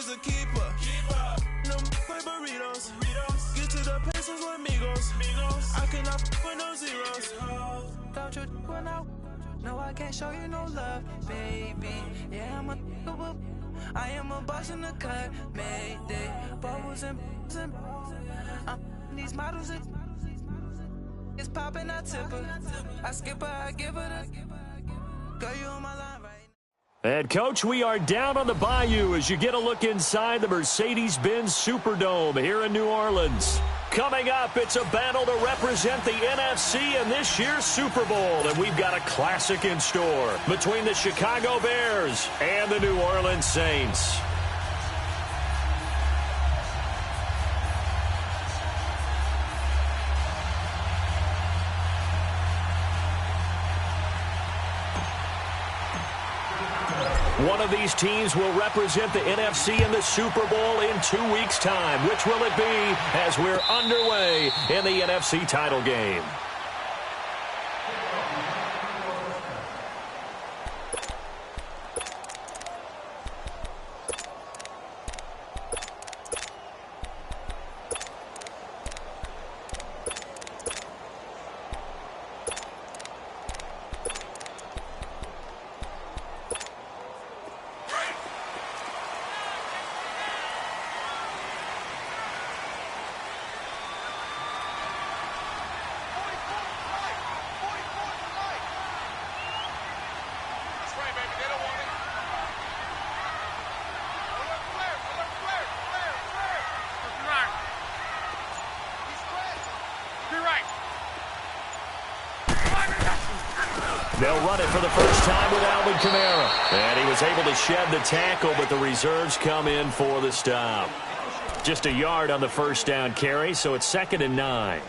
is a keeper. No play burritos. Get to the pesos with amigos. I cannot with no zeros. Don't you run out? No, I can't show you no love, baby. Yeah, I am a boss in the cut, mayday. Bubbles and these models it's popping, I tip her. I skip her, I give her the girl, you on my line right now. And, Coach, we are down on the bayou as you get a look inside the Mercedes-Benz Superdome here in New Orleans. Coming up, it's a battle to represent the NFC in this year's Super Bowl, and we've got a classic in store between the Chicago Bears and the New Orleans Saints. One of these teams will represent the NFC in the Super Bowl in 2 weeks' time. Which will it be as we're underway in the NFC title game? They'll run it for the first time with Alvin Kamara. And he was able to shed the tackle, but the reserves come in for the stop. Just a yard on the first down carry, so it's 2nd and 9.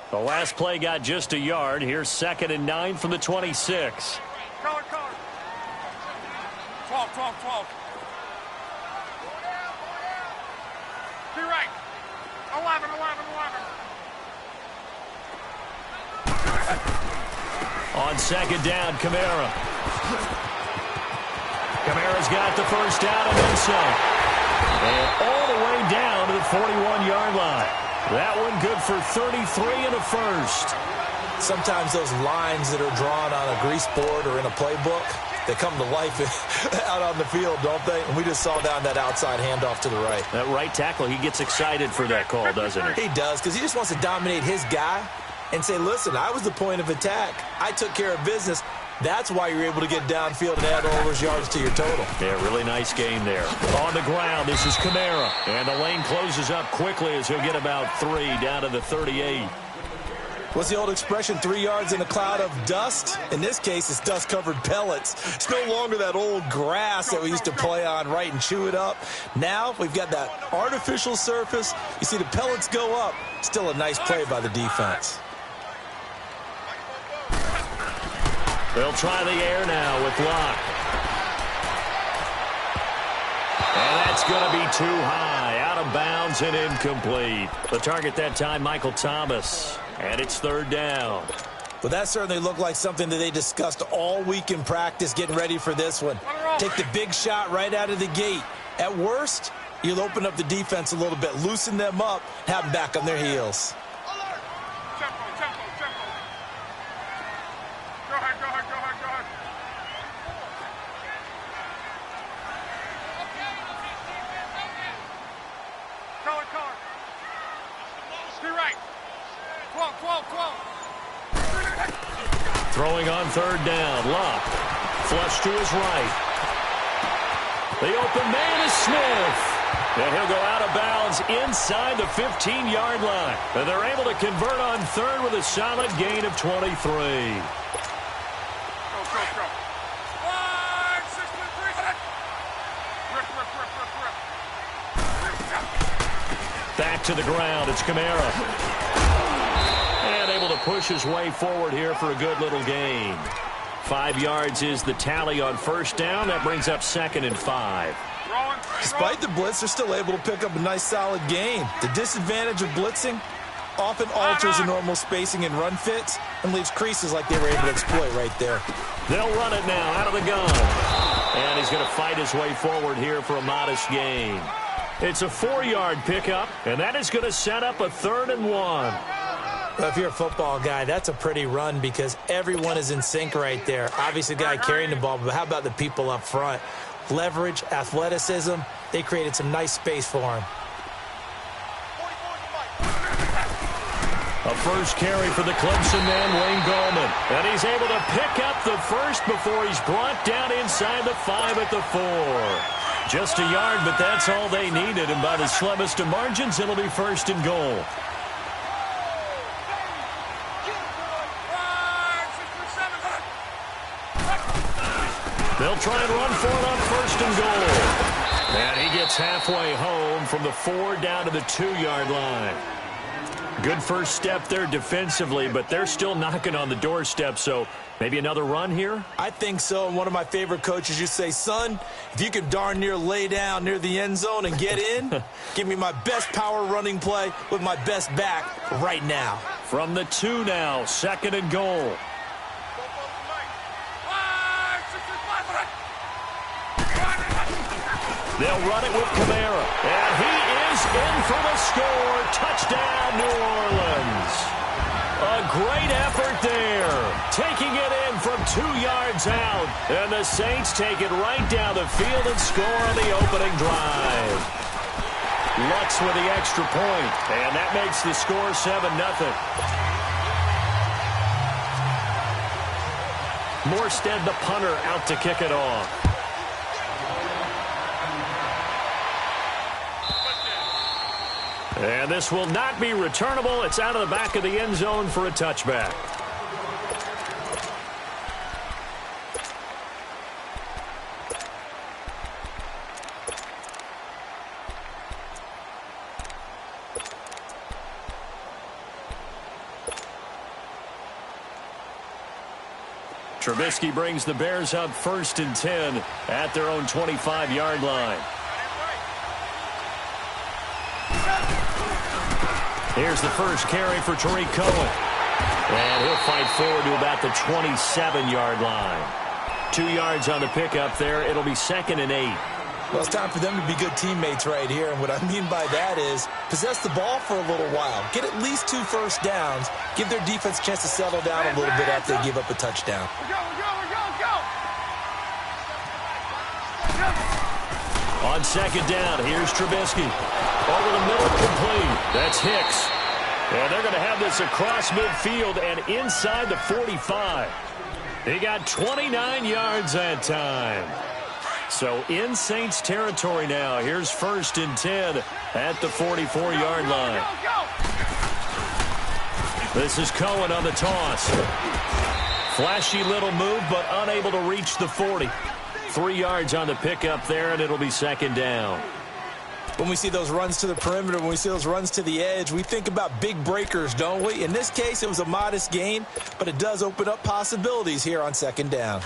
The last play got just a yard. Here's 2nd and 9 from the 26. Color. 12. To your right. 11. On 2nd down, Kamara. Kamara's got the first down and then some. And all the way down to the 41-yard line. That one good for 33 and a first. Sometimes those lines that are drawn on a grease board or in a playbook, they come to life out on the field, don't they? And we just saw down that outside handoff to the right. That right tackle, he gets excited for that call, doesn't he? He does, because he just wants to dominate his guy and say, listen, I was the point of attack. I took care of business. That's why you're able to get downfield and add all those yards to your total. Yeah, really nice game there. On the ground, this is Kamara. And the lane closes up quickly as he'll get about 3 down to the 38. What's the old expression, 3 yards in a cloud of dust? In this case, it's dust-covered pellets. It's no longer that old grass that we used to play on, right, and chew it up. Now we've got that artificial surface. You see the pellets go up. Still a nice play by the defense. They'll try the air now with Locke. And that's going to be too high, out of bounds and incomplete. The target that time, Michael Thomas. And it's 3rd down. Well, that certainly looked like something that they discussed all week in practice, getting ready for this one. Take the big shot right out of the gate. At worst, you'll open up the defense a little bit, loosen them up, have them back on their heels. Tempo. Go ahead. Color. To your right. 12. Throwing on 3rd down. Locke. Flush to his right. The open man is Smith. And he'll go out of bounds inside the 15-yard line. And they're able to convert on 3rd with a solid gain of 23. Go. 1-6-3. Rip. Back to the ground. It's Kamara. And able to push his way forward here for a good little gain. 5 yards is the tally on 1st down. That brings up 2nd and 5. Despite the blitz, they're still able to pick up a nice, solid gain. The disadvantage of blitzing often alters the normal spacing and run fits and leaves creases like they were able to exploit right there. They'll run it now out of the gun. And he's going to fight his way forward here for a modest gain. It's a 4-yard pickup, and that is going to set up a 3rd and 1. Well, if you're a football guy, that's a pretty run because everyone is in sync right there. Obviously, the guy carrying the ball, but how about the people up front? Leverage, athleticism, they created some nice space for him. A first carry for the Clemson man, Wayne Gallman. And he's able to pick up the first before he's brought down inside the 5 at the 4. Just a yard, but that's all they needed. And by the slimmest of margins, it'll be 1st and goal. They'll try and run for it on 1st and goal. And he gets halfway home from the 4 down to the 2-yard line. Good first step there defensively, but they're still knocking on the doorstep, so maybe another run here? I think so. And one of my favorite coaches used to say, son, if you can darn near lay down near the end zone and get in, give me my best power running play with my best back right now. From the 2 now, 2nd and goal. They'll run it with Kamara, and he is in for the score. Touchdown, New Orleans. A great effort there, taking it in from 2 yards out. And the Saints take it right down the field and score on the opening drive. Lutz with the extra point, and that makes the score 7-0. Morstead, the punter, out to kick it off. And this will not be returnable. It's out of the back of the end zone for a touchback. Trubisky brings the Bears up 1st and 10 at their own 25-yard line. Here's the first carry for Tariq Cohen. And he'll fight forward to about the 27-yard line. 2 yards on the pickup there. It'll be 2nd and 8. Well, it's time for them to be good teammates right here. And what I mean by that is possess the ball for a little while. Get at least 2 first downs. Give their defense a chance to settle down a little bit after they give up a touchdown. On 2nd down, here's Trubisky. Over the middle, complete. That's Hicks. And they're going to have this across midfield and inside the 45. He got 29 yards that time. So in Saints territory now. Here's 1st and 10 at the 44-yard line. This is Cohen on the toss. Flashy little move, but unable to reach the 40. 3 yards on the pickup there, and it'll be 2nd down. When we see those runs to the perimeter, when we see those runs to the edge, we think about big breakers, don't we? In this case, it was a modest gain, but it does open up possibilities here on 2nd down.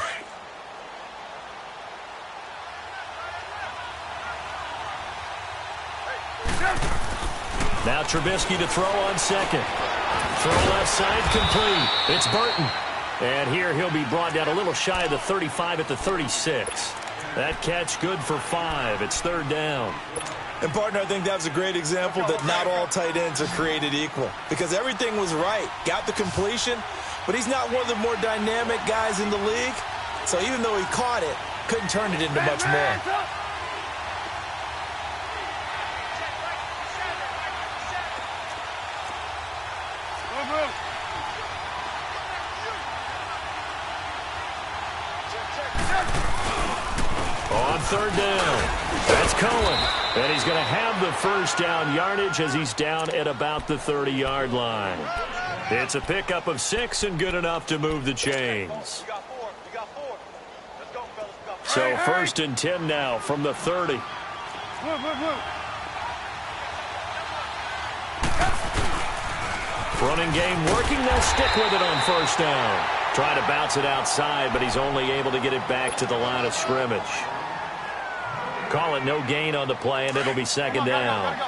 Now Trubisky to throw on 2nd. Throw left side, complete. It's Burton. And here he'll be brought down a little shy of the 35 at the 36. That catch good for 5. It's 3rd down. And, partner, I think that was a great example that not all tight ends are created equal. Because everything was right. Got the completion, but he's not one of the more dynamic guys in the league. So even though he caught it, couldn't turn it into much more. On 3rd down, that's Cohen. And he's going to have the first down yardage as he's down at about the 30-yard line. It's a pickup of 6 and good enough to move the chains. So 1st and 10 now from the 30. Running game working. They'll stick with it on 1st down. Trying to bounce it outside, but he's only able to get it back to the line of scrimmage. Call it no gain on the play, and it'll be second down.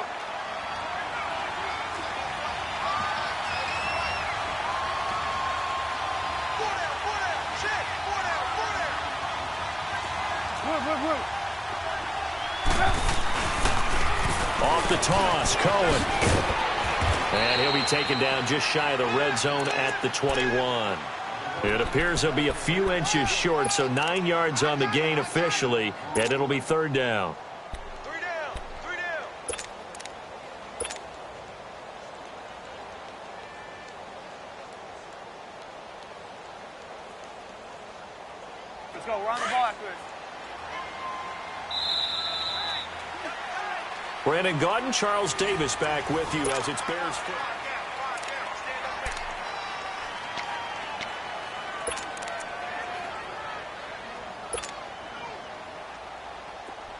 Off the toss, Cohen. And he'll be taken down just shy of the red zone at the 21. It appears he'll be a few inches short, so 9 yards on the gain officially, and it'll be third down. Three down. Let's go. We're on the ball after this. Brandon Gaudin, Charles Davis back with you as it's Bears.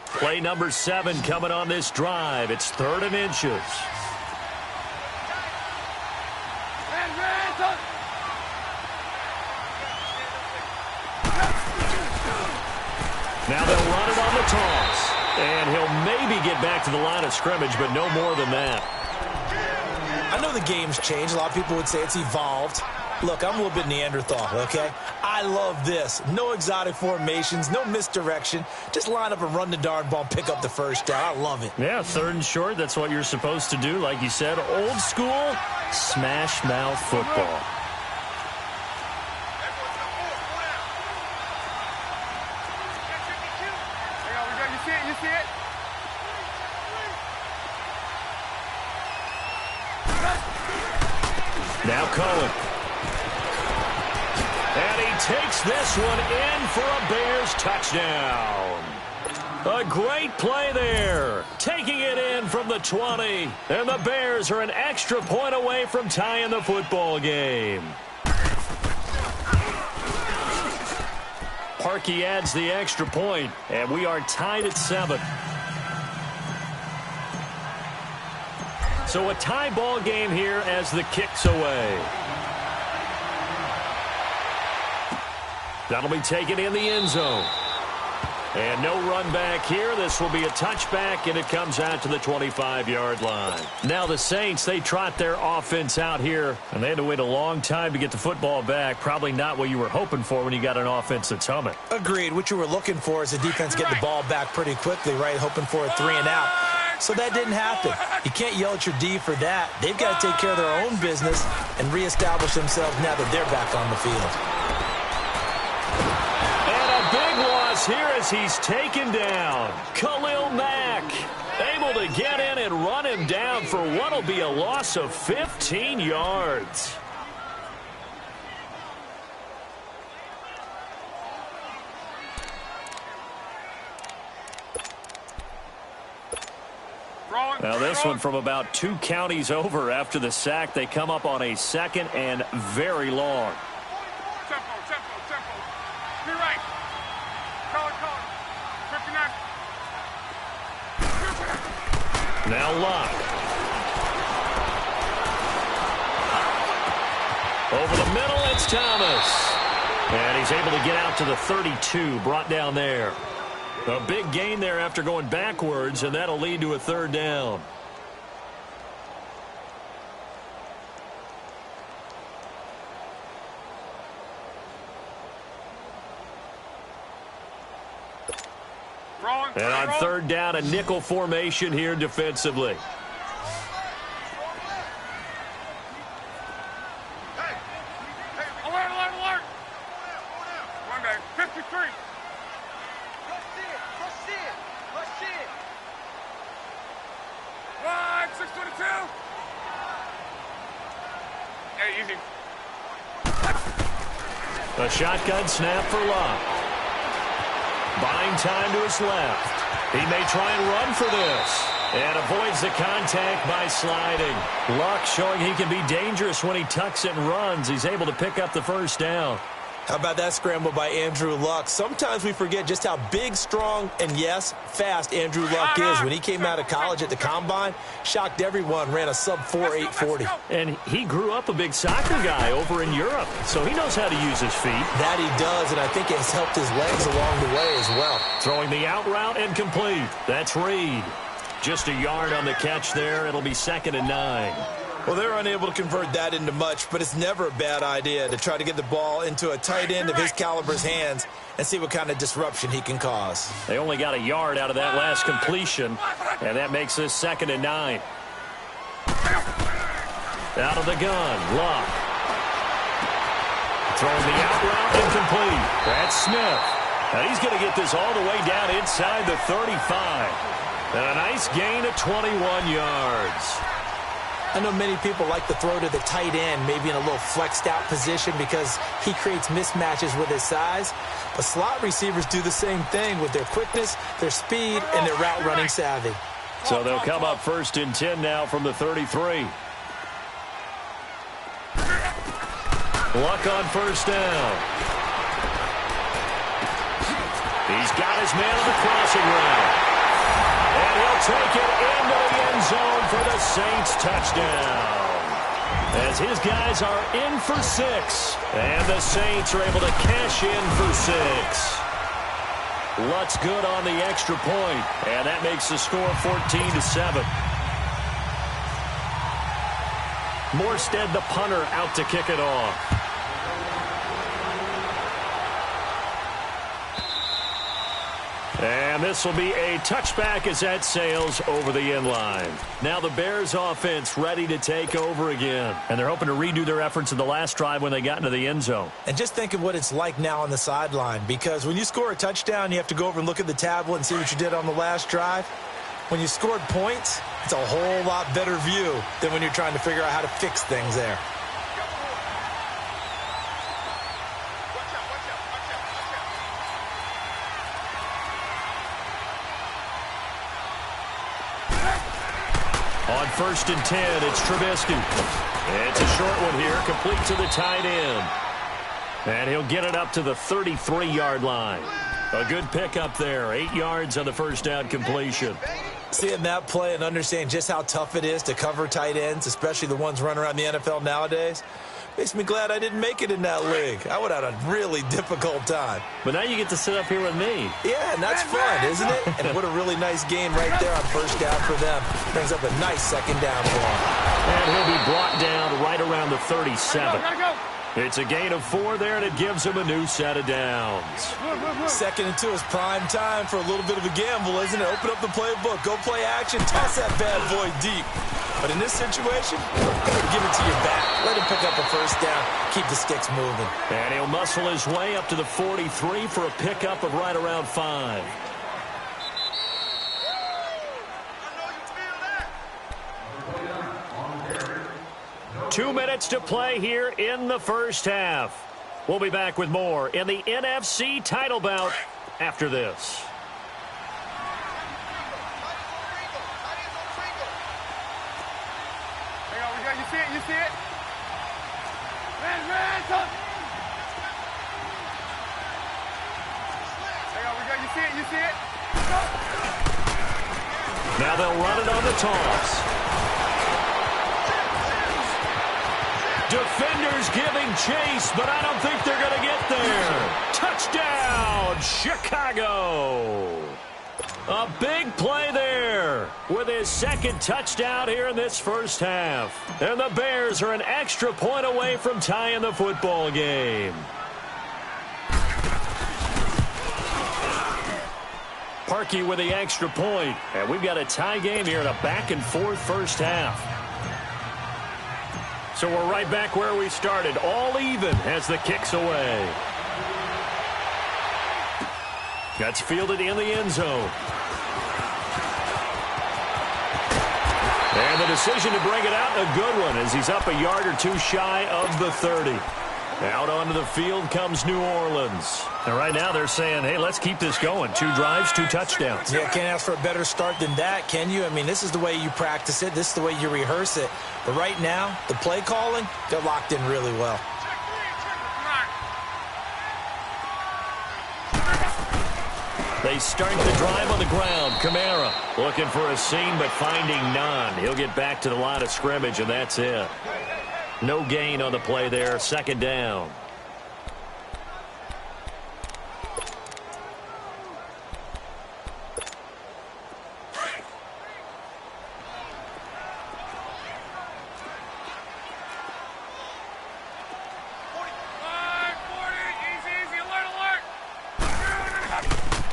Play number 7 coming on this drive. It's 3rd and inches. Now they'll run it on the toss. And he'll maybe get back to the line of scrimmage, but no more than that. I know the game's changed. A lot of people would say it's evolved. Look, I'm a little bit Neanderthal, okay? I love this. No exotic formations, no misdirection. Just line up and run the darn ball and pick up the first down. I love it. Yeah, 3rd and short. That's what you're supposed to do. Like you said, old school, smash mouth football. You see it? Now Cohen. And he takes this one in for a Bears touchdown. A great play there. Taking it in from the 20. And the Bears are an extra point away from tying the football game. Parkey adds the extra point, and we are tied at 7. So a tie ball game here as the kick's away. That'll be taken in the end zone. And no run back here. This will be a touchback, and it comes out to the 25-yard line. Now the Saints, they trot their offense out here, and they had to wait a long time to get the football back. Probably not what you were hoping for when you got an offense that's humming. Agreed. What you were looking for is the defense getting the ball back pretty quickly, right? Hoping for a 3 and out. So that didn't happen. You can't yell at your D for that. They've got to take care of their own business and reestablish themselves now that they're back on the field. Big loss here as he's taken down. Khalil Mack able to get in and run him down for what will be a loss of 15 yards. Now this one from about 2 counties over after the sack. They come up on a 2nd and very long. Tempo. Be right. Color. 59. Now Locke. Over the middle, it's Thomas. And he's able to get out to the 32, brought down there. A big gain there after going backwards, and that'll lead to a 3rd down. And on 3rd down, a nickel formation here defensively. Alert. 53. Let's see it. 622. Hey, easy. A shotgun snap for Locke. Buying time to his left. He may try and run for this. And avoids the contact by sliding. Locke showing he can be dangerous when he tucks it and runs. He's able to pick up the 1st down. How about that scramble by Andrew Luck? Sometimes we forget just how big, strong, and, yes, fast Andrew Luck is. When he came out of college at the Combine, shocked everyone, ran a sub-4 840. And he grew up a big soccer guy over in Europe, so he knows how to use his feet. That he does, and I think it has helped his legs along the way as well. Throwing the out route and complete. That's Reed. Just a yard on the catch there. It'll be 2nd and 9. Well, they're unable to convert that into much, but it's never a bad idea to try to get the ball into a tight end of his caliber's hands and see what kind of disruption he can cause. They only got a yard out of that last completion, and that makes this 2nd and 9. Out of the gun, Luck. Throwing the out route and complete. That's Smith. And he's going to get this all the way down inside the 35. And a nice gain of 21 yards. I know many people like to throw to the tight end, maybe in a little flexed out position because he creates mismatches with his size. But slot receivers do the same thing with their quickness, their speed, and their route running savvy. So they'll come up 1st and 10 now from the 33. Luck on 1st down. He's got his man on the crossing route. And he'll take it into the end zone for the Saints touchdown. As his guys are in for 6. And the Saints are able to cash in for 6. Lutt's good on the extra point. And that makes the score 14-7. Morstead, the punter, out to kick it off. And this will be a touchback as that sails over the end line. Now the Bears offense ready to take over again. And they're hoping to redo their efforts in the last drive when they got into the end zone. And just think of what it's like now on the sideline, because when you score a touchdown, you have to go over and look at the tablet and see what you did on the last drive. When you scored points, it's a whole lot better view than when you're trying to figure out how to fix things there. On 1st and 10, it's Trubisky. It's a short one here, complete to the tight end. And he'll get it up to the 33-yard line. A good pickup there, 8 yards on the 1st down completion. Seeing that play and understanding just how tough it is to cover tight ends, especially the ones running around the NFL nowadays, makes me glad I didn't make it in that league. I would have had a really difficult time. But now you get to sit up here with me. Yeah, and that's fun, isn't it? And what a really nice game right there on 1st down for them. Brings up a nice 2nd down for him. And he'll be brought down right around the 37. It's a gain of 4 there, and it gives him a new set of downs. 2nd and 2 is prime time for a little bit of a gamble, isn't it? Open up the playbook, go play action, toss that bad boy deep. But in this situation, give it to your back. Let him pick up a 1st down. Keep the sticks moving. And he'll muscle his way up to the 43 for a pickup of right around 5. 2 minutes to play here in the 1st half. We'll be back with more in the NFC title bout after this. You see it? You see it? Man, come. Hang on, you see it? You see it? Now they'll run it on the toss. Defenders giving chase, but I don't think they're going to get there. Touchdown, Chicago. A big play there with his 2nd touchdown here in this 1st half. And the Bears are an extra point away from tying the football game. Parkey with the extra point. And we've got a tie game here in a back-and-forth 1st half. So we're right back where we started. All even as the kick's away. That's fielded in the end zone. And the decision to bring it out, a good one, as he's up a yard or 2 shy of the 30. Out onto the field comes New Orleans. And right now they're saying, hey, let's keep this going. 2 drives, 2 touchdowns. Yeah, can't ask for a better start than that, can you? I mean, this is the way you practice it. This is the way you rehearse it. But right now, the play calling, they're locked in really well. They start the drive on the ground. Kamara looking for a seam, but finding none. He'll get back to the line of scrimmage, and that's it. No gain on the play there. Second down.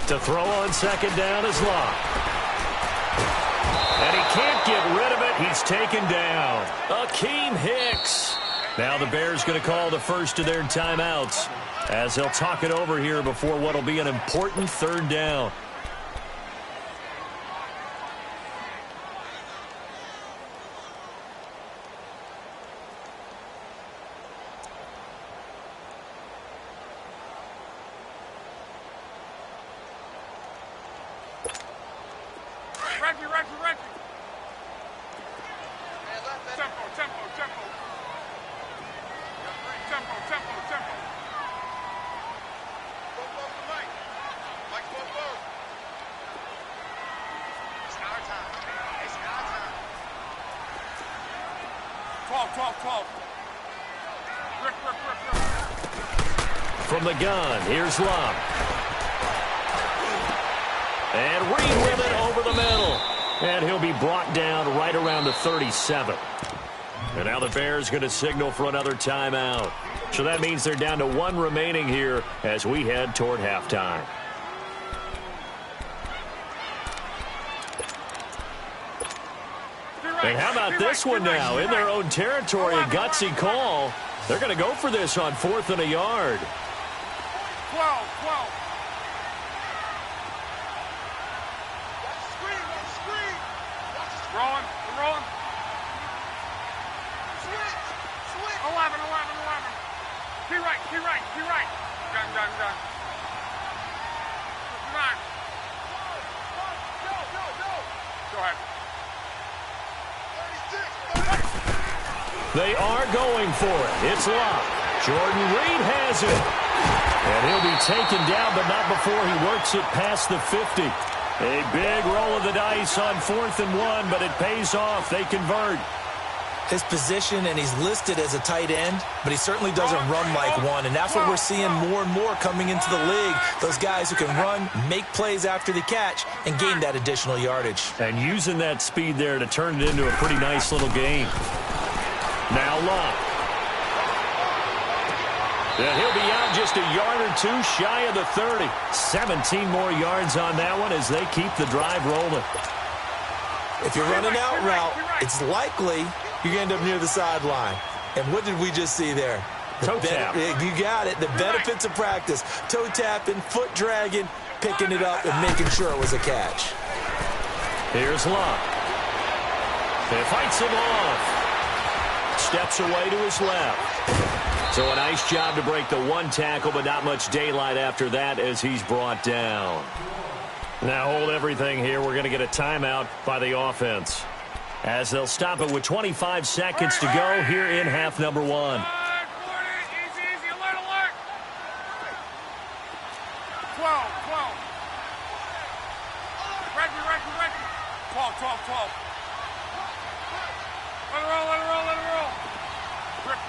To throw on second down is Locke. And he can't get rid of it. He's taken down. Akeem Hicks. Now the Bears going to call the first of their timeouts as they'll talk it over here before what will be an important third down. From the gun, here's Locke. And Reed with it over the middle. And he'll be brought down right around the 37. And now the Bears going to signal for another timeout. So that means they're down to one remaining here as we head toward halftime. And how about this one now? In their own territory, a gutsy call. They're going to go for this on 4th and a yard. 12. Rolling. Switch. 11. Key right. Done. 9. Go ahead. They are going for it. It's Locke. Jordan Reed has it. And he'll be taken down, but not before he works it past the 50. A big roll of the dice on 4th and 1, but it pays off. They convert. His position, and he's listed as a tight end, but he certainly doesn't run like one, and that's what we're seeing more and more coming into the league. Those guys who can run, make plays after the catch, and gain that additional yardage. And using that speed there to turn it into a pretty nice little game. Now Locke. And he'll be out just a yard or two shy of the 30. 17 more yards on that one as they keep the drive rolling. If you're running out route, it's likely you're going to end up near the sideline. And what did we just see there? Toe tap. You got it. The benefits of practice. Toe tapping, foot dragging, picking it up, and making sure it was a catch. Here's Locke. And fights him off. Steps away to his left. So a nice job to break the one tackle, but not much daylight after that as he's brought down. Now hold everything here. We're going to get a timeout by the offense as they'll stop it with 25 seconds to go here in half number 1. Easy, alert. 12. Reggie. 12. Let it roll. Rip.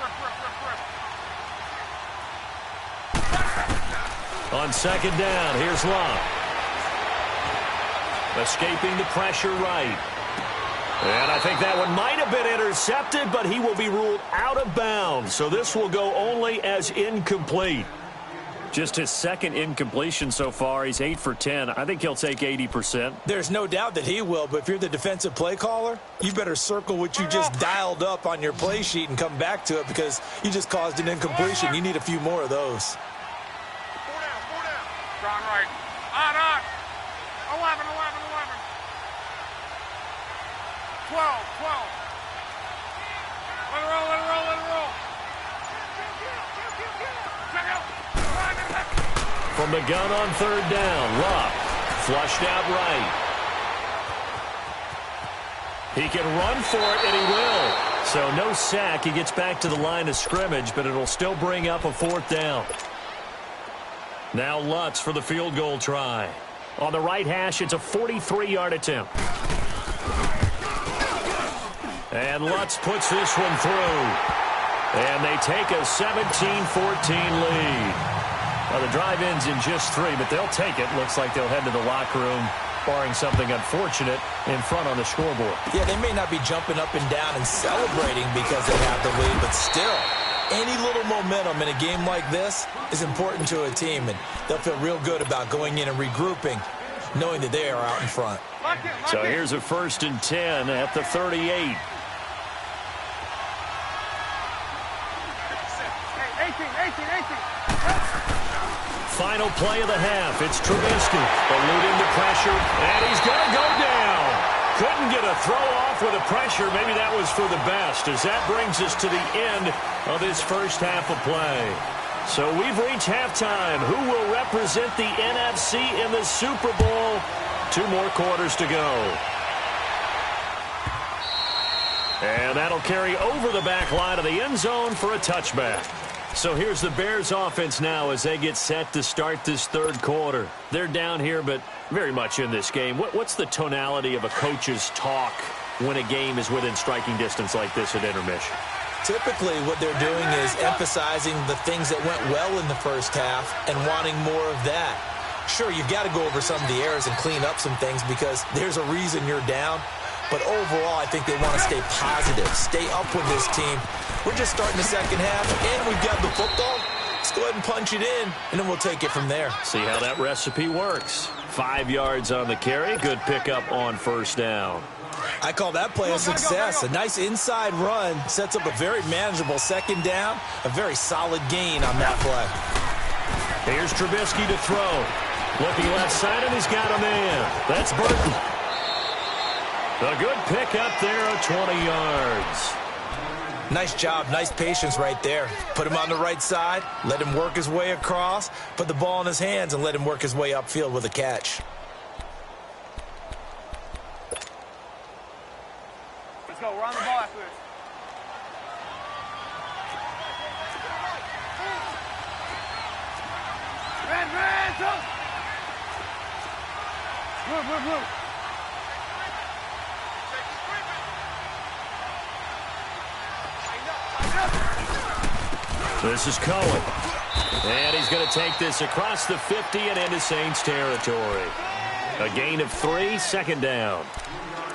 On second down, here's Locke. Escaping the pressure right. And I think that one might have been intercepted, but he will be ruled out of bounds. So this will go only as incomplete. Just his second incompletion so far. He's 8 for 10. I think he'll take 80%. There's no doubt that he will, but if you're the defensive play caller, you better circle what you just dialed up on your play sheet and come back to it because you just caused an incompletion. You need a few more of those. 4 down. Right. On. 11. 12. Let it roll. From the gun on third down, Locke flushed out right. He can run for it, and he will. So no sack. He gets back to the line of scrimmage, but it'll still bring up a 4th down. Now Lutz for the field goal try. On the right hash, it's a 43-yard attempt. And Lutz puts this one through. And they take a 17-14 lead. Well, the drive ends in just 3, but they'll take it. Looks like they'll head to the locker room, barring something unfortunate, in front on the scoreboard. Yeah, they may not be jumping up and down and celebrating because they have the lead, but still, any little momentum in a game like this is important to a team, and they'll feel real good about going in and regrouping, knowing that they are out in front. So here's a 1st and 10 at the 38. Final play of the half. It's Trubisky eluding the pressure, and he's going to go down. Couldn't get a throw off with the pressure. Maybe that was for the best, as that brings us to the end of this first half of play. So we've reached halftime. Who will represent the NFC in the Super Bowl? 2 more quarters to go. And that'll carry over the back line of the end zone for a touchback. So here's the Bears offense now as they get set to start this 3rd quarter. They're down here, but very much in this game. What's the tonality of a coach's talk when a game is within striking distance like this at intermission? Typically, what they're doing is emphasizing the things that went well in the first half and wanting more of that. Sure, you've got to go over some of the errors and clean up some things because there's a reason you're down. But overall, I think they want to stay positive, stay up with this team. We're just starting the second half, and we've got the football. Let's go ahead and punch it in, and then we'll take it from there. See how that recipe works. 5 yards on the carry. Good pickup on 1st down. I call that play a success. A nice inside run sets up a very manageable 2nd down. A very solid gain on that play. Here's Trubisky to throw. Looking left side, and he's got a man. That's Burton. A good pickup there of 20 yards. Nice job, nice patience right there. Put him on the right side, let him work his way across, put the ball in his hands, and let him work his way upfield with a catch. Let's go. We're on the ball after this. Move. This is Cohen. And he's going to take this across the 50 and into Saints territory. A gain of 3, 2nd down.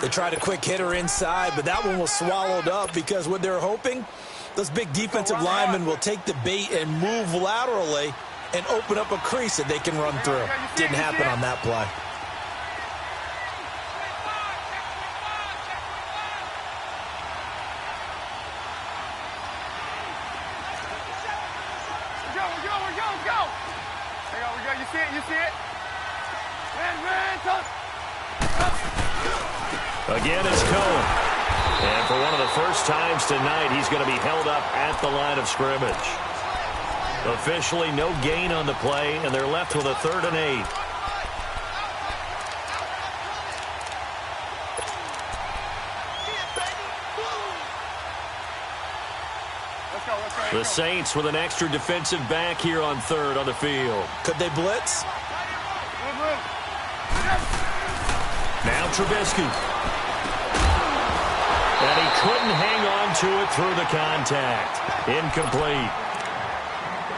They tried a quick hitter inside, but that one was swallowed up because what they're hoping, those big defensive linemen will take the bait and move laterally and open up a crease that they can run through. Didn't happen on that play. Again, it's Cohen. And for one of the first times tonight, he's going to be held up at the line of scrimmage. Officially, no gain on the play, and they're left with a 3rd and 8. The Saints with an extra defensive back here on 3rd on the field. Could they blitz? Now Trubisky. And he couldn't hang on to it through the contact. Incomplete.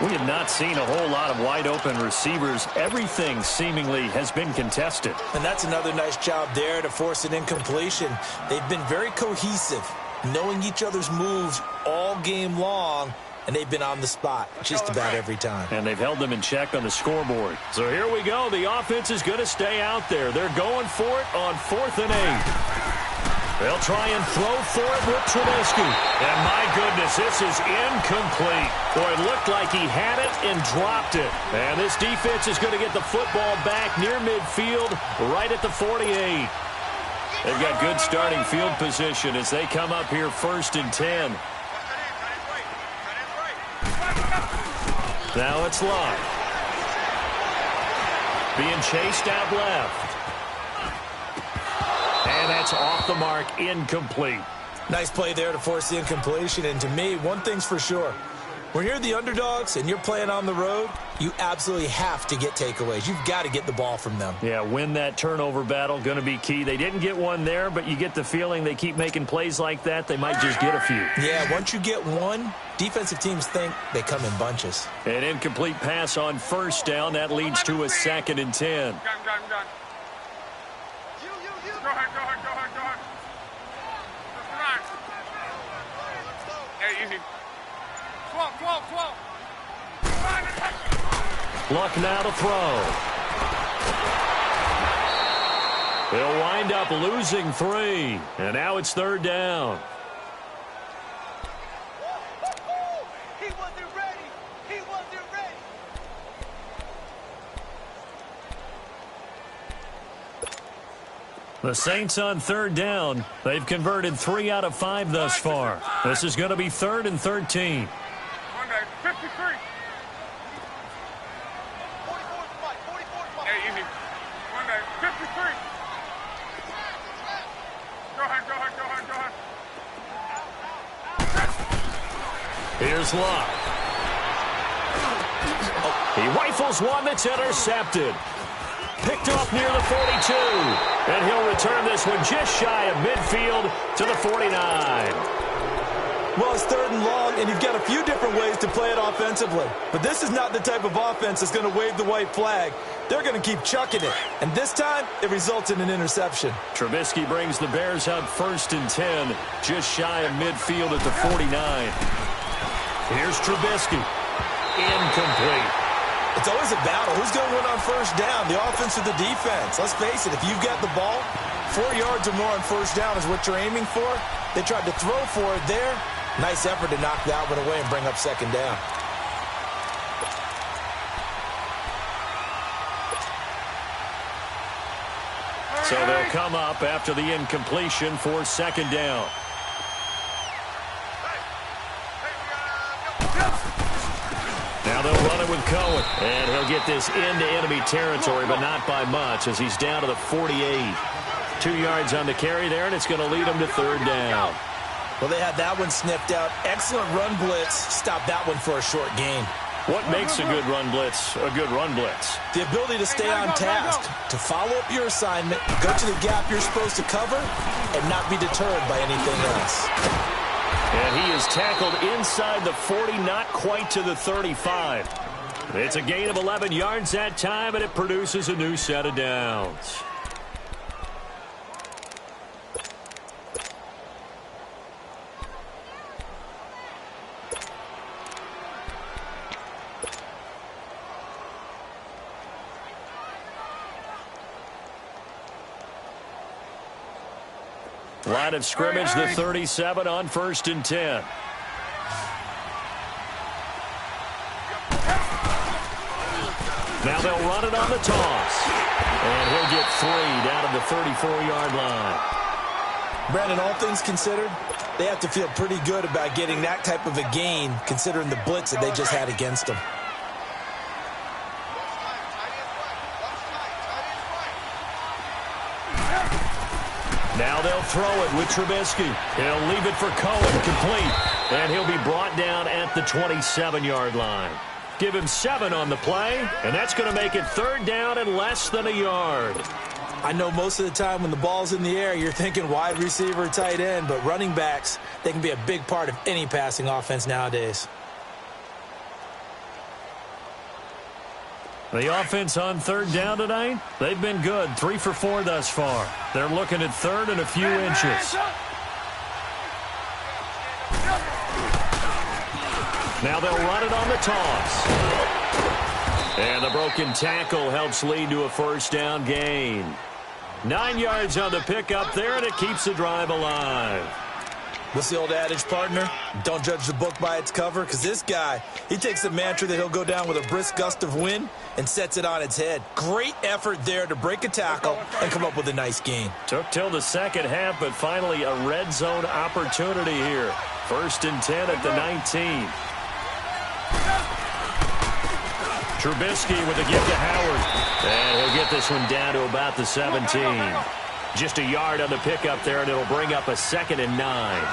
We have not seen a whole lot of wide-open receivers. Everything seemingly has been contested. And that's another nice job there to force an incompletion. They've been very cohesive, knowing each other's moves all game long, and they've been on the spot just about every time. And they've held them in check on the scoreboard. So here we go. The offense is going to stay out there. They're going for it on 4th and 8. They'll try and throw for it with Trubisky. And my goodness, this is incomplete. Boy, it looked like he had it and dropped it. And this defense is going to get the football back near midfield, right at the 48. They've got good starting field position as they come up here 1st and 10. Now it's Love. Being chased out left. And that's off the mark, incomplete. Nice play there to force the incompletion. And to me, one thing's for sure. When you're the underdogs and you're playing on the road, you absolutely have to get takeaways. You've got to get the ball from them. Yeah, win that turnover battle, going to be key. They didn't get one there, but you get the feeling they keep making plays like that, they might just get a few. Yeah, once you get one, defensive teams think they come in bunches. An incomplete pass on first down. That leads to a 2nd and 10. Gun. Go ahead. Hey, easy. 12. Luck now to throw. They'll wind up losing 3. And now it's 3rd down. He wasn't ready. The Saints on 3rd down. They've converted 3 out of 5 thus far. This is going to be 3rd and 13. 53. 44. Hey, easy. 53. Go ahead. Here's Luck. He rifles one that's intercepted. Picked off near the 42. And he'll return this one just shy of midfield to the 49. Well, it's 3rd and long, and you've got a few different ways to play it offensively. But this is not the type of offense that's going to wave the white flag. They're going to keep chucking it. And this time, it results in an interception. Trubisky brings the Bears up 1st and 10, just shy of midfield at the 49. Here's Trubisky. Incomplete. It's always a battle. Who's going to win on first down, the offense or the defense? Let's face it, if you've got the ball, 4 yards or more on first down is what you're aiming for. They tried to throw for it there. Nice effort to knock that one away and bring up 2nd down. So they'll come up after the incompletion for 2nd down. Now they'll run it with Cohen. And he'll get this into enemy territory, but not by much as he's down to the 48. 2 yards on the carry there, and it's going to lead him to 3rd down. Well, they had that one sniffed out. Excellent run blitz. Stop that one for a short gain. What makes a good run blitz a good run blitz? The ability to stay on task, to follow up your assignment, go to the gap you're supposed to cover, and not be deterred by anything else. And he is tackled inside the 40, not quite to the 35. It's a gain of 11 yards that time, and it produces a new set of downs. Line of scrimmage, the 37 on 1st and 10. Now they'll run it on the toss. And he'll get 3 down at the 34-yard line. Brandon, all things considered, they have to feel pretty good about getting that type of a gain considering the blitz that they just had against them. Now they'll throw it with Trubisky. He'll leave it for Cohen, complete. And he'll be brought down at the 27-yard line. Give him 7 on the play, and that's going to make it 3rd down and less than a yard. I know most of the time when the ball's in the air, you're thinking wide receiver, tight end, but running backs, they can be a big part of any passing offense nowadays. The offense on 3rd down tonight, they've been good. 3 for 4 thus far. They're looking at 3rd and a few inches. Now they'll run it on the toss. And the broken tackle helps lead to a 1st down gain. 9 yards on the pickup there, and it keeps the drive alive. What's the old adage, partner? Don't judge the book by its cover, because this guy, he takes the mantra that he'll go down with a brisk gust of wind and sets it on its head. Great effort there to break a tackle and come up with a nice gain. Took till the second half, but finally a red zone opportunity here. 1st and 10 at the 19. Trubisky with a give to Howard. And he'll get this one down to about the 17. Just a yard on the pickup there, and it'll bring up a 2nd and 9.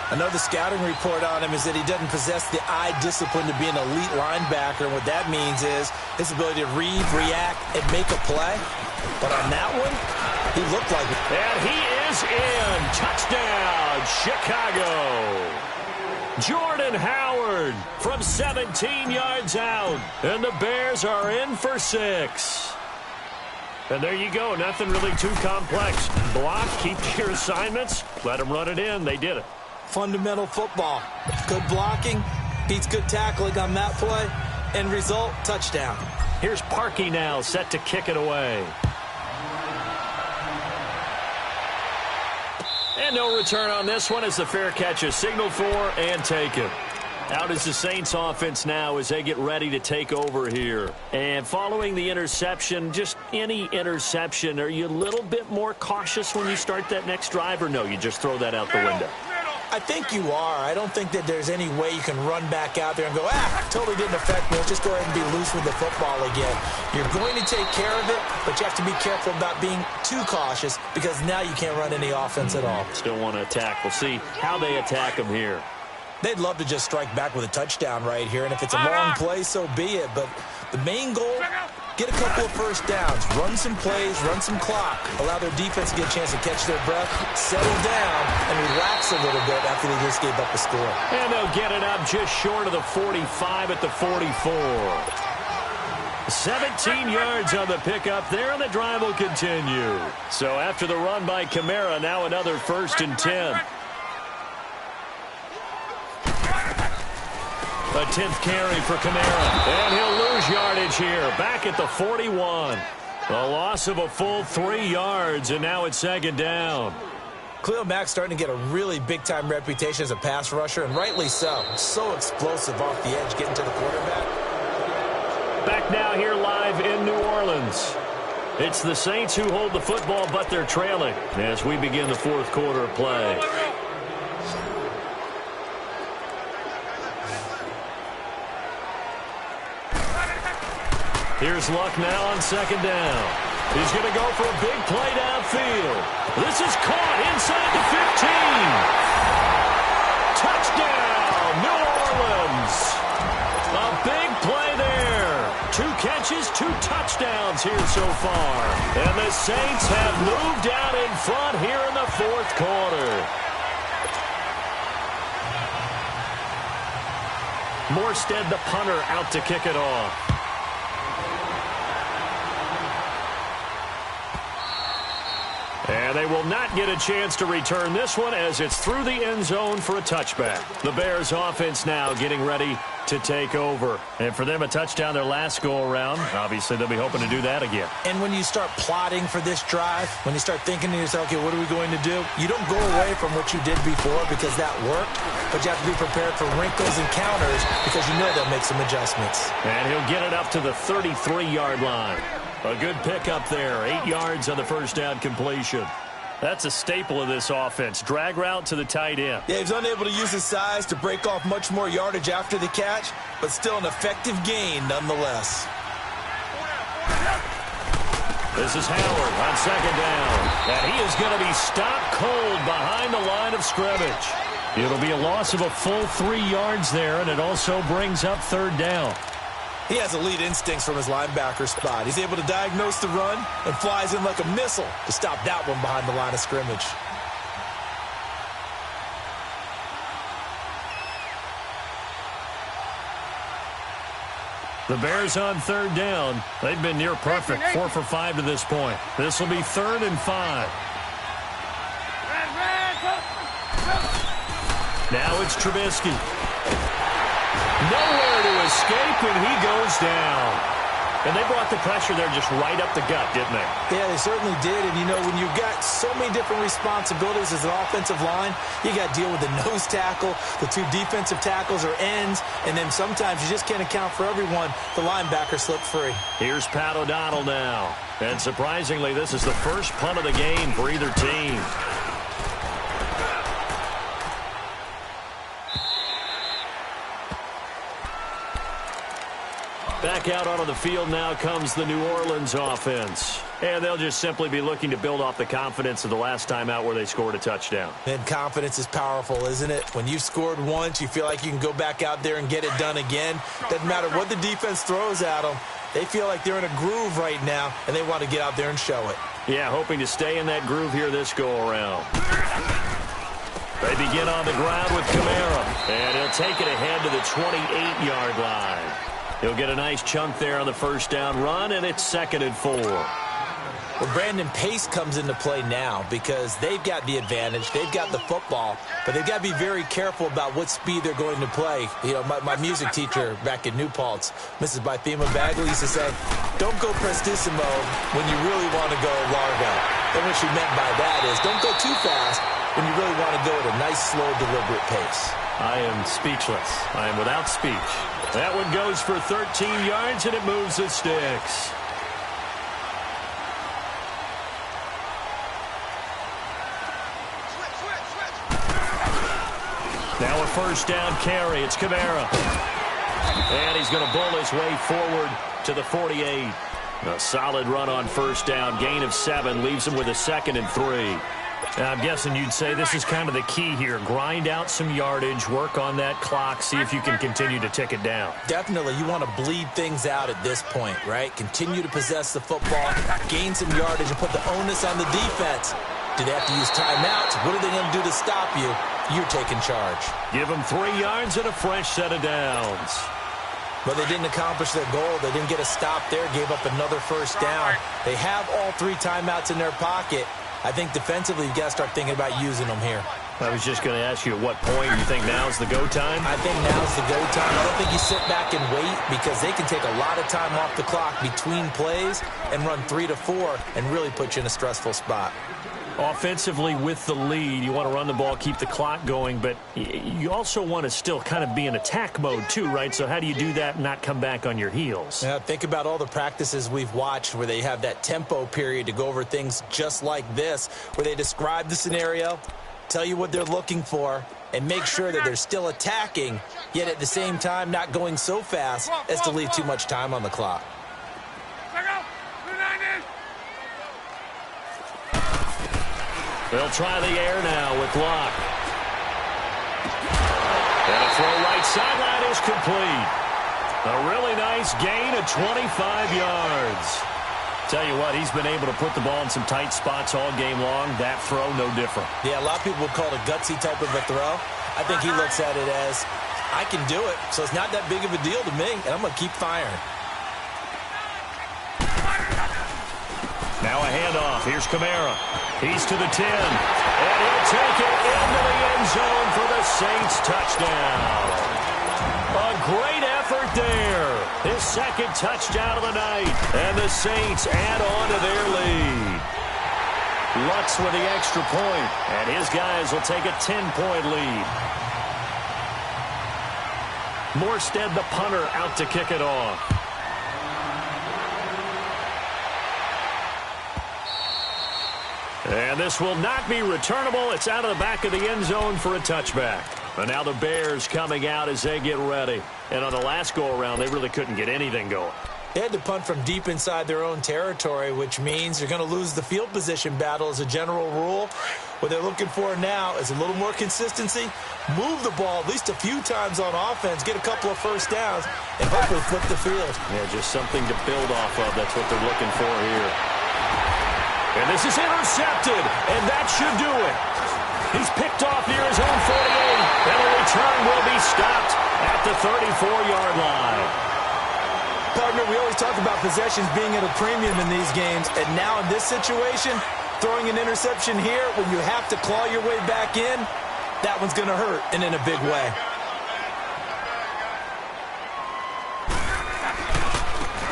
I know the scouting report on him is that he doesn't possess the eye discipline to be an elite linebacker. And what that means is his ability to read, react, and make a play. But on that one, he looked like it. And he is in. Touchdown, Chicago. Jordan Howard from 17 yards out. And the Bears are in for 6. And there you go. Nothing really too complex. Block, keep your assignments, let them run it in. They did it. Fundamental football. Good blocking beats good tackling on that play. End result, touchdown. Here's Parkey now, set to kick it away. And no return on this one as the fair catch is signaled for and taken. Out is the Saints offense now as they get ready to take over here. And following the interception, just any interception, are you a little bit more cautious when you start that next drive, or no, you just throw that out the window? I think you are. I don't think that there's any way you can run back out there and go, totally didn't affect me. Let's just go ahead and be loose with the football again. You're going to take care of it, but you have to be careful about being too cautious because now you can't run any offense at all. Still want to attack. We'll see how they attack them here. They'd love to just strike back with a touchdown right here, and if it's a long play, so be it. But the main goal, get a couple of first downs, run some plays, run some clock, allow their defense to get a chance to catch their breath, settle down, and relax a little bit after they just gave up a score. And they'll get it up just short of the 45 at the 44. 17 yards on the pickup there, and the drive will continue. So after the run by Kamara, now another 1st and 10. A 10th carry for Kamara. And he'll lose yardage here. Back at the 41. A loss of a full 3 yards, and now it's 2nd down. Khalil Mack's starting to get a really big-time reputation as a pass rusher, and rightly so. So explosive off the edge, getting to the quarterback. Back now here live in New Orleans. It's the Saints who hold the football, but they're trailing as we begin the 4th quarter of play. Here's Luck now on 2nd down. He's going to go for a big play downfield. This is caught inside the 15. Touchdown, New Orleans. A big play there. 2 catches, 2 touchdowns here so far. And the Saints have moved out in front here in the 4th quarter. Morstead, the punter, out to kick it off. And they will not get a chance to return this one as it's through the end zone for a touchback. The Bears offense now getting ready to take over. And for them, a touchdown their last go-around. Obviously, they'll be hoping to do that again. And when you start plotting for this drive, when you start thinking to yourself, okay, what are we going to do? You don't go away from what you did before because that worked, but you have to be prepared for wrinkles and counters because you know they'll make some adjustments. And he'll get it up to the 33-yard line. A good pickup there. 8 yards on the first down completion. That's a staple of this offense. Drag route to the tight end. Yeah, he's unable to use his size to break off much more yardage after the catch, but still an effective gain nonetheless. This is Howard on 2nd down. And he is going to be stopped cold behind the line of scrimmage. It'll be a loss of a full 3 yards there, and it also brings up 3rd down. He has elite instincts from his linebacker spot. He's able to diagnose the run and flies in like a missile to stop that one behind the line of scrimmage. The Bears on 3rd down. They've been near perfect, 4 for 5 to this point. This will be 3rd and 5. Now it's Trubisky. Nowhere to escape, and he goes down. And they brought the pressure there just right up the gut, didn't they? Yeah, they certainly did. And, you know, when you've got so many different responsibilities as an offensive line, you got to deal with the nose tackle, the 2 defensive tackles or ends, and then sometimes you just can't account for everyone. The linebacker slipped free. Here's Pat O'Donnell now. And surprisingly, this is the first punt of the game for either team. Back out onto the field now comes the New Orleans offense. And they'll just simply be looking to build off the confidence of the last time out where they scored a touchdown. And confidence is powerful, isn't it? When you've scored once, you feel like you can go back out there and get it done again. Doesn't matter what the defense throws at them. They feel like they're in a groove right now, and they want to get out there and show it. Yeah, hoping to stay in that groove here this go-around. They begin on the ground with Kamara, and he'll take it ahead to the 28-yard line. He'll get a nice chunk there on the first down run, and it's 2nd and 4. Well, Brandon, pace comes into play now because they've got the advantage. They've got the football, but they've got to be very careful about what speed they're going to play. You know, my music teacher back in New Paltz, Mrs. Bythema Bagley, used to say, don't go prestissimo when you really want to go largo. And what she meant by that is don't go too fast when you really want to go at a nice, slow, deliberate pace. I am speechless. I am without speech. That one goes for 13 yards, and it moves the sticks. Now a first down carry. It's Kamara. And he's going to bull his way forward to the 48. A solid run on first down. Gain of 7 leaves him with a 2nd and 3. Now, I'm guessing you'd say this is kind of the key here. Grind out some yardage, work on that clock, see if you can continue to tick it down. Definitely. You want to bleed things out at this point, right? Continue to possess the football, gain some yardage, and put the onus on the defense. Do they have to use timeouts? What are they going to do to stop you? You're taking charge. Give them 3 yards and a fresh set of downs. But they didn't accomplish their goal. They didn't get a stop there, gave up another first down. They have all 3 timeouts in their pocket. I think defensively, you've got to start thinking about using them here. I was just going to ask you at what point you think now's the go time? I think now's the go time. I don't think you sit back and wait because they can take a lot of time off the clock between plays and run 3 to 4 and really put you in a stressful spot. Offensively with the lead, you want to run the ball, keep the clock going, but you also want to still kind of be in attack mode too, right? So how do you do that and not come back on your heels? Yeah, think about all the practices we've watched where they have that tempo period to go over things just like this, where they describe the scenario, tell you what they're looking for, and make sure that they're still attacking, yet at the same time not going so fast as to leave too much time on the clock. They'll try the air now with Locke. And a throw right sideline is complete. A really nice gain of 25 yards. Tell you what, he's been able to put the ball in some tight spots all game long. That throw, no different. Yeah, a lot of people would call it a gutsy type of a throw. I think he looks at it as, I can do it, so it's not that big of a deal to me, and I'm going to keep firing. Now a handoff. Here's Kamara. He's to the 10. And he'll take it into the end zone for the Saints touchdown. A great effort there. His 2nd touchdown of the night. And the Saints add on to their lead. Lutz with the extra point. And his guys will take a 10-point lead. Morstead, the punter, out to kick it off. And this will not be returnable. It's out of the back of the end zone for a touchback. And now the Bears coming out as they get ready. And on the last go-around, they really couldn't get anything going. They had to punt from deep inside their own territory, which means you're going to lose the field position battle as a general rule. What they're looking for now is a little more consistency, move the ball at least a few times on offense, get a couple of first downs, and hopefully flip the field. Yeah, just something to build off of. That's what they're looking for here. And this is intercepted, and that should do it. He's picked off near his own 48, and the return will be stopped at the 34-yard line. Partner, we always talk about possessions being at a premium in these games, and now in this situation, throwing an interception here when you have to claw your way back in, that one's going to hurt, and in a big way.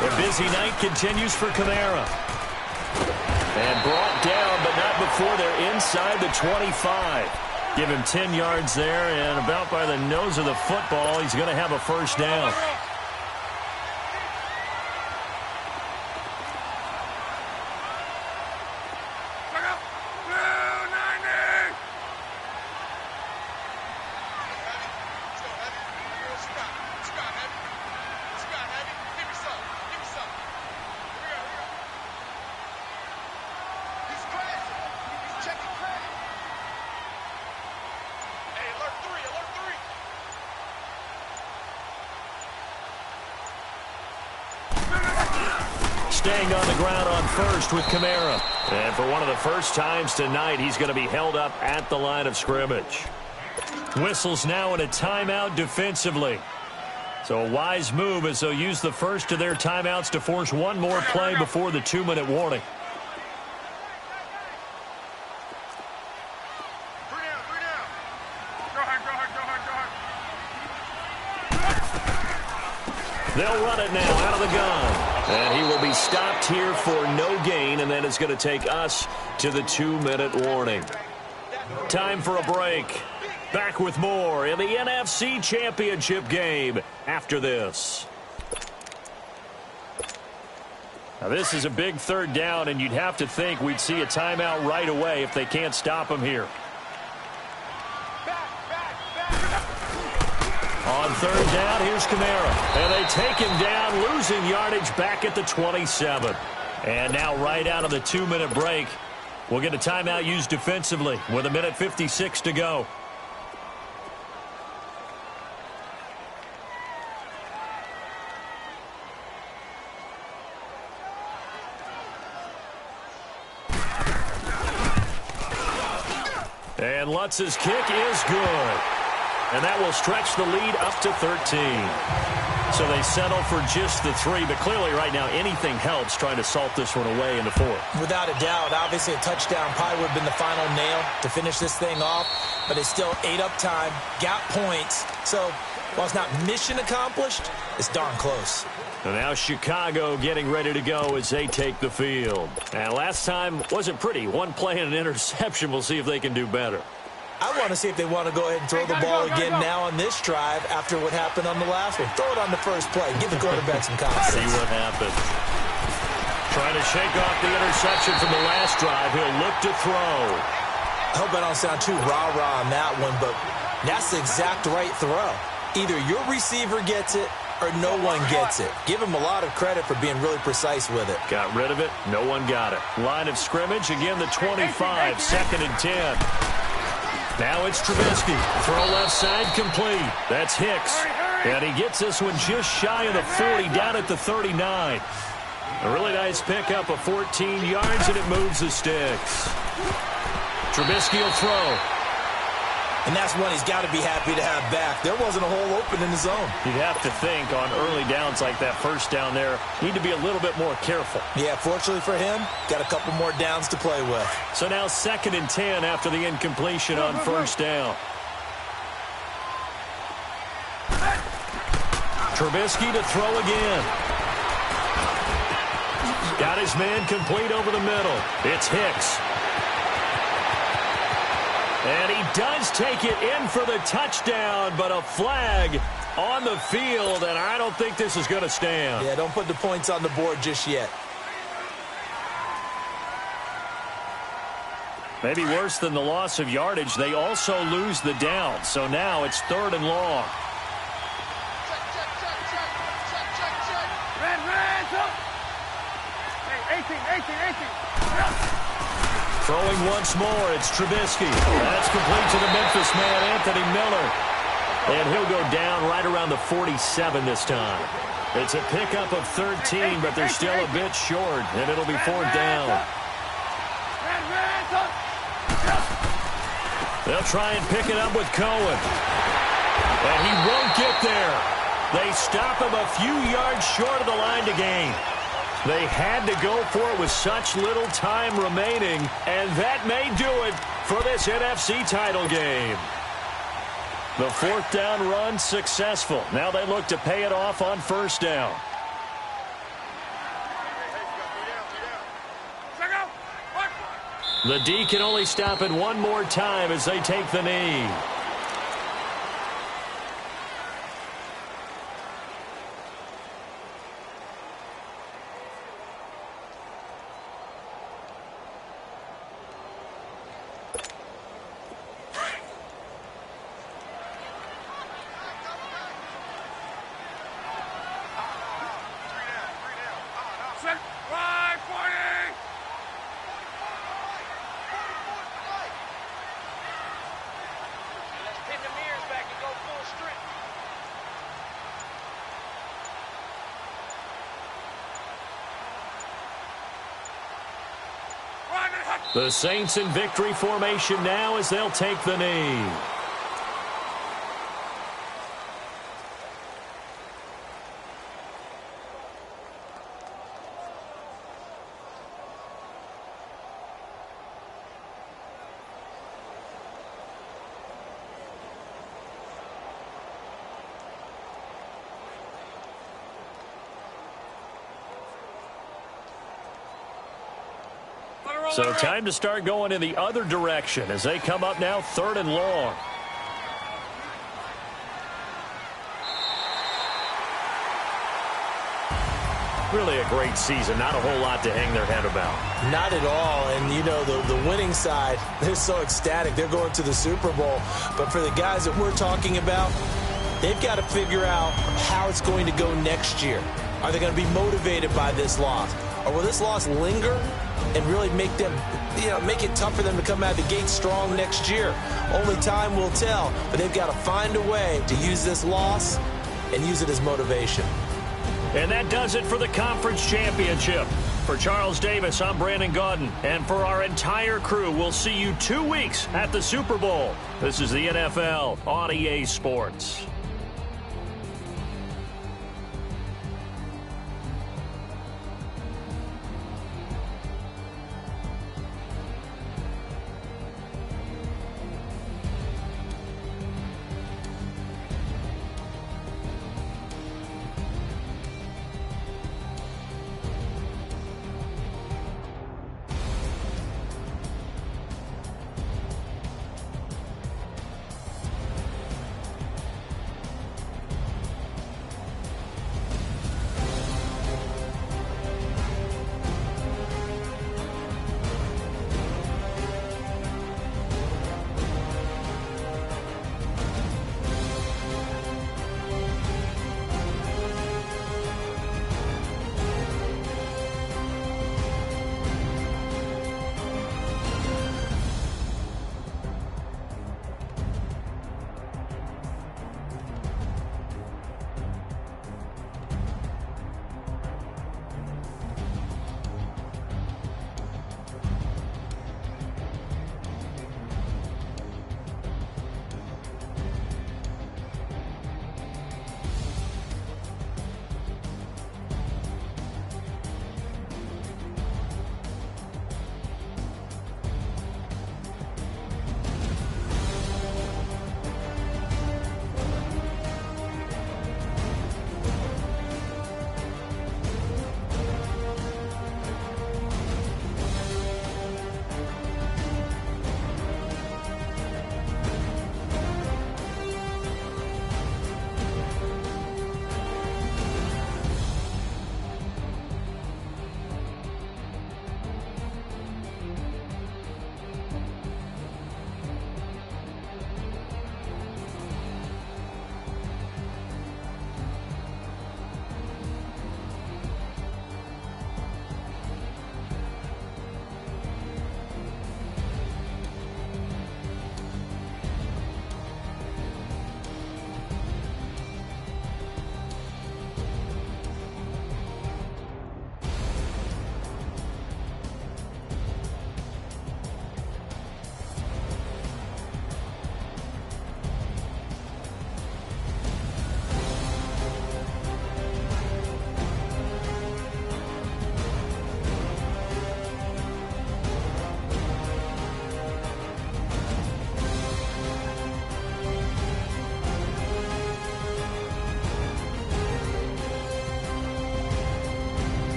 The busy night continues for Kamara. And brought down, but not before they're inside the 25. Give him 10 yards there, and about by the nose of the football, he's going to have a first down. staying on the ground on first with Kamara. And for one of the first times tonight, he's going to be held up at the line of scrimmage. Whistles now in a timeout defensively. So a wise move as they'll use the first of their timeouts to force one more play before the 2-minute warning. They'll run it now out of the gun. And he will be stopped here for no gain, and then it's going to take us to the 2-minute warning. Time for a break. Back with more in the NFC Championship game after this. Now this is a big third down, and you'd have to think we'd see a timeout right away if they can't stop him here. On third down, here's Kamara. And they take him down, losing yardage back at the 27. And now right out of the 2-minute break, we'll get a timeout used defensively with 1:56 to go. And Lutz's kick is good. And that will stretch the lead up to 13. So they settle for just the 3, but clearly right now anything helps trying to salt this one away in the 4th. Without a doubt, obviously a touchdown probably would have been the final nail to finish this thing off, but it's still ate up time, got points. So while it's not mission accomplished, it's darn close. And now Chicago getting ready to go as they take the field. And last time wasn't pretty. One play and an interception. We'll see if they can do better. I want to see if they want to go ahead and throw the ball again now on this drive after what happened on the last one. Throw it on the first play. Give the quarterback some confidence. See what happens. Trying to shake off the interception from the last drive. He'll look to throw. I hope I don't sound too rah-rah on that one, but that's the exact right throw. Either your receiver gets it or no one gets it. Give him a lot of credit for being really precise with it. Got rid of it. No one got it. Line of scrimmage. Again, the 25. 2nd and 10. Now it's Trubisky. Throw left side complete. That's Hicks. And he gets this one just shy of the 40 down at the 39. A really nice pickup of 14 yards, and it moves the sticks. Trubisky will throw. And that's one he's got to be happy to have back. There wasn't a hole open in the zone. You'd have to think on early downs like that first down there, need to be a little bit more careful. Yeah, fortunately for him, got a couple more downs to play with. So now 2nd and 10 after the incompletion on first down. Trubisky to throw again. Got his man complete over the middle. It's Hicks. And he does take it in for the touchdown, but a flag on the field, and I don't think this is going to stand. Yeah, don't put the points on the board just yet. Maybe worse than the loss of yardage, they also lose the down. So now it's 3rd and long. Throwing once more, it's Trubisky. That's complete to the Memphis man, Anthony Miller. And he'll go down right around the 47 this time. It's a pickup of 13, but they're still a bit short, and it'll be 4th down. They'll try and pick it up with Cohen. And he won't get there. They stop him a few yards short of the line to gain. They had to go for it with such little time remaining, and that may do it for this NFC title game. The 4th down run successful. Now they look to pay it off on first down. The D can only stop it one more time as they take the knee. The Saints in victory formation now as they'll take the knee. So time to start going in the other direction as they come up now 3rd and long. Really a great season. Not a whole lot to hang their head about. Not at all. And, you know, the winning side, they're so ecstatic. They're going to the Super Bowl. But for the guys that we're talking about, they've got to figure out how it's going to go next year. Are they going to be motivated by this loss? Or will this loss linger and really make them, make it tough for them to come out of the gate strong next year? Only time will tell. But they've got to find a way to use this loss and use it as motivation. And that does it for the conference championship. For Charles Davis, I'm Brandon Gaudin. And for our entire crew, we'll see you 2 weeks at the Super Bowl. This is the NFL on EA Sports.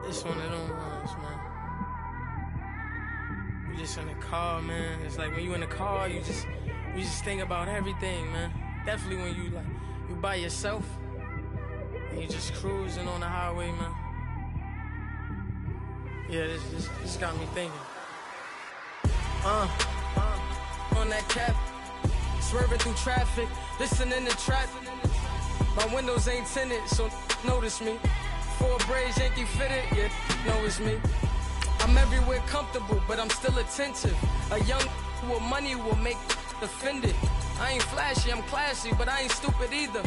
It's one of them ones, man. You just in the car, man. It's like when you in the car, you just think about everything, man. Definitely when you by yourself and you just cruising on the highway, man. Yeah, this got me thinking. On that cap, swerving through traffic, listening to trap. My windows ain't tinted, so notice me. 4 braids, Yankee fitted, yeah, know it's me. I'm everywhere comfortable, but I'm still attentive. A young with money will make offended. I ain't flashy, I'm classy, but I ain't stupid either.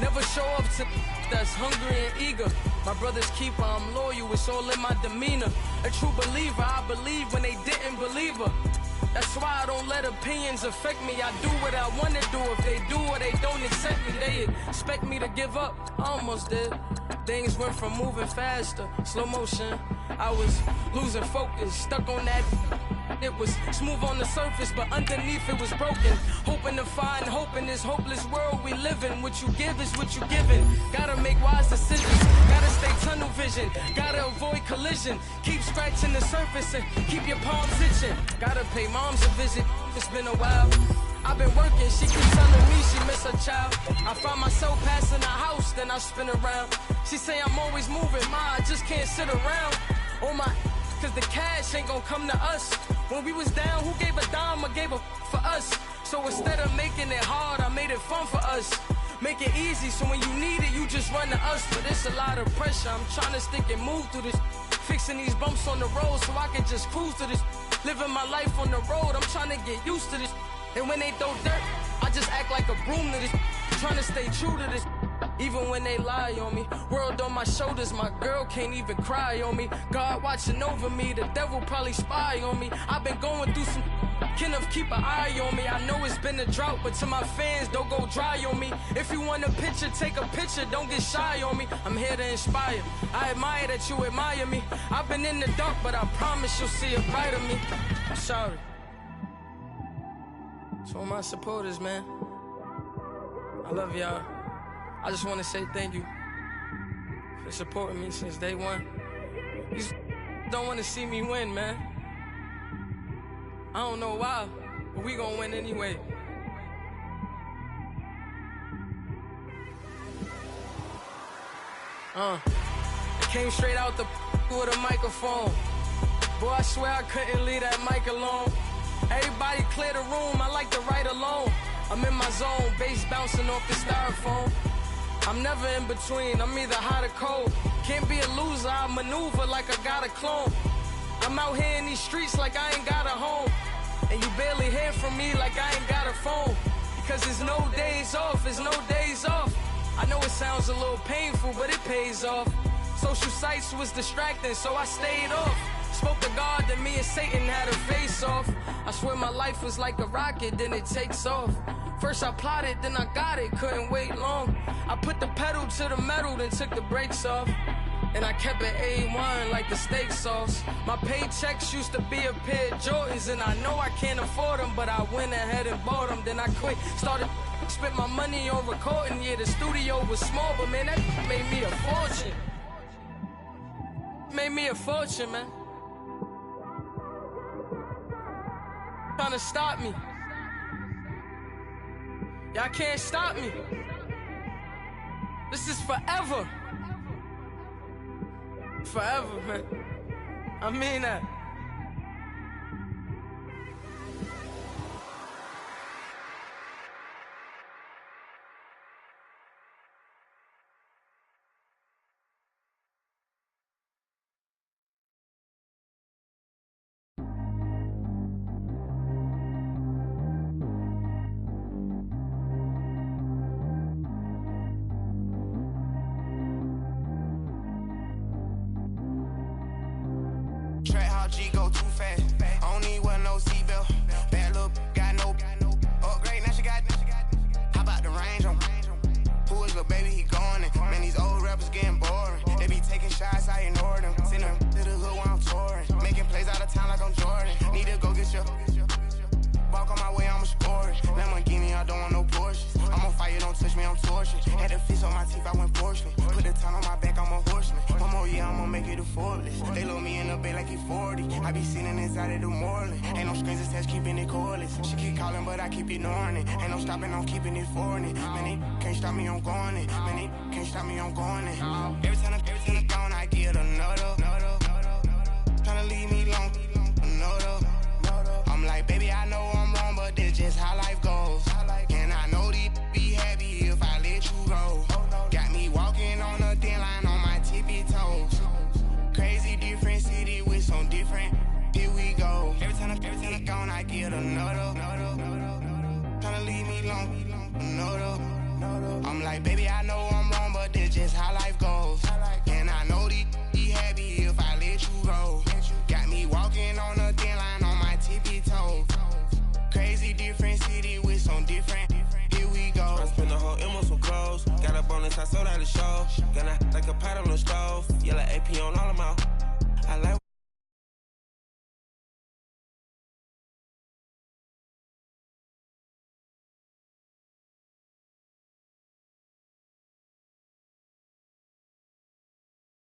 Never show up to that's hungry and eager. My brother's keeper, I'm loyal, it's all in my demeanor. A true believer, I believe when they didn't believe her. That's why I don't let opinions affect me. I do what I want to do. If they do or they don't accept me, they expect me to give up. I almost did. Things went from moving faster, slow motion. I was losing focus, stuck on that. It was smooth on the surface, but underneath it was broken. Hoping to find hope in this hopeless world we live in. What you give is what you given. Gotta make wise decisions. Gotta stay tunnel vision. Gotta avoid collision. Keep scratching the surface and keep your palms itching. Gotta pay moms a visit. It's been a while. I've been working, she keeps telling me she miss her child. I find myself passing the house, then I spin around. She say I'm always moving, ma, I just can't sit around. Oh my, cause the cash ain't gonna come to us. When we was down, who gave a dime or gave a for us? So instead of making it hard, I made it fun for us. Make it easy, so when you need it, you just run to us. But it's a lot of pressure, I'm trying to stick and move through this. Fixing these bumps on the road so I can just cruise to this. Living my life on the road, I'm trying to get used to this. And when they throw dirt, I just act like a broom to this. Trying to stay true to this. Even when they lie on me. World on my shoulders, my girl can't even cry on me. God watching over me, the devil probably spy on me. I've been going through some, Kenneth keep an eye on me. I know it's been a drought, but to my fans, don't go dry on me. If you want a picture, take a picture, don't get shy on me. I'm here to inspire, I admire that you admire me. I've been in the dark, but I promise you'll see a bright of me. I'm sorry. To all my supporters, man, I love y'all. I just want to say thank you for supporting me since day one. You don't want to see me win, man. I don't know why, but we gonna win anyway. I came straight out the with a microphone. Boy, I swear I couldn't leave that mic alone. Everybody clear the room, I like to write alone. I'm in my zone, bass bouncing off the styrofoam. I'm never in between, I'm either hot or cold. Can't be a loser, I maneuver like I got a clone. I'm out here in these streets like I ain't got a home. And you barely hear from me like I ain't got a phone. Because there's no days off, there's no days off. I know it sounds a little painful, but it pays off. Social sites was distracting, so I stayed off. Spoke to God that me and Satan had a face off. I swear my life was like a rocket, then it takes off. First I plotted, then I got it, couldn't wait long. I put the pedal to the metal, then took the brakes off. And I kept it A1 like the steak sauce. My paychecks used to be a pair of Jordans, and I know I can't afford them, but I went ahead and bought them. Then I quit, started spent my money on recording. Yeah, the studio was small, but man, that made me a fortune. Made me a fortune, man. Trying to stop me. Y'all can't stop me. This is forever. Forever, man. I mean that. G go too fast. I don't need one no seatbelt. Bad little got no upgrade. Now she got. How about the range on? Who is little baby? He going in. Man, these old rappers getting boring. They be taking shots, I ignore them. Send them to the hood while I'm touring. Making plays out of town like I'm Jordan. Need to go get your. Walk on my way, I'ma score it. Lamborghini, I don't want no Porsches. I'm on fire, don't touch me, I'm tortured. Had the fish on my teeth, I went porcelain. Put the ton on my back, I'm a horseman. One more year, I'ma make it a Forbes. They load me in the bay like he 40. I be sitting inside of the Moreland. Ain't no strings attached, keeping it cordless. She keep calling, but I keep ignoring it. Ain't no stopping, I'm keeping it foreign it. Man, they can't stop me, I'm going it. Man, they can't stop me, I'm going it. Every time I gone, I get another. tryna leave me alone. No, though. I'm like, baby, I know I'm wrong, but this just how life goes. And I know these be happy if I let you go. Got me walking on a thin line on my tippy toes. Crazy different city with some different. Here we go. Every time I gone, I get another. Tryna leave me alone. No, though. I'm like, baby, I know I'm wrong, but this just how life goes. And I know these be happy if I let you go. Got me walking on a thin line on my tippy toes. Crazy different city with some different. Here we go. I spent the whole M on some clothes. Got a bonus, I sold out the show. Gonna like a pot on the stove. Yellow AP on all of them out. I like